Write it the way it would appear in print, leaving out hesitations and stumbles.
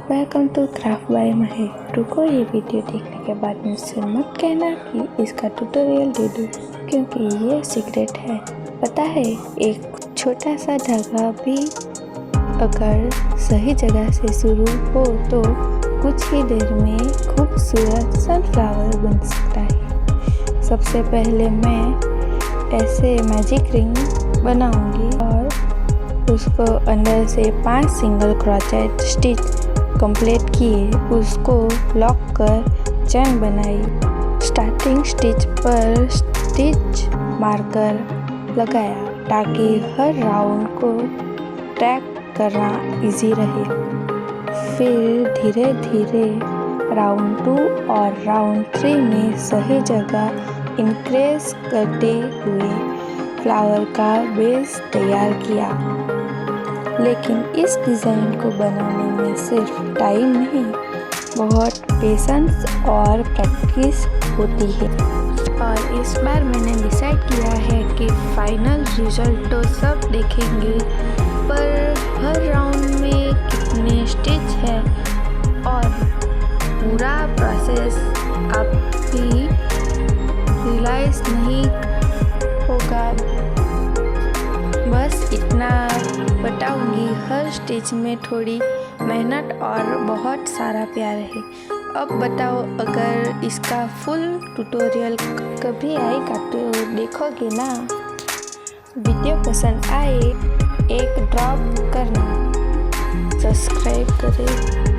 Welcome to craft bye महे। रुको, ये वीडियो देखने के बाद मुझसे मत कहना कि इसका ट्यूटोरियल दे दूँ, क्योंकि ये सीक्रेट है। पता है, एक छोटा सा धागा भी अगर सही जगह से शुरू हो तो कुछ ही देर में खूबसूरत सनफ्लावर बन सकता है। सबसे पहले मैं ऐसे मैजिक रिंग बनाऊंगी और उसको अंदर से 5 सिंगल क्रोचेट स्टिच कंप्लीट किए, उसको लॉक कर चैन बनाई। स्टार्टिंग स्टिच पर स्टिच मार्कर लगाया ताकि हर राउंड को ट्रैक करना इजी रहे। फिर धीरे धीरे राउंड 2 और राउंड 3 में सही जगह इंक्रीज करते हुए फ्लावर का बेस तैयार किया। लेकिन इस डिज़ाइन को बनाने में सिर्फ टाइम नहीं, बहुत पेशेंस और प्रैक्टिस होती है। और इस बार मैंने डिसाइड किया है कि फाइनल रिजल्ट तो सब देखेंगे, पर हर राउंड में कितने स्टिच है और पूरा प्रोसेस आप भी रियलाइज नहीं होगा। बस इतना बताऊंगी, हर स्टिच में थोड़ी मेहनत और बहुत सारा प्यार है। अब बताओ, अगर इसका फुल ट्यूटोरियल कभी आएगा तो देखोगे ना। वीडियो पसंद आए एक ड्रॉप करना, सब्सक्राइब करें।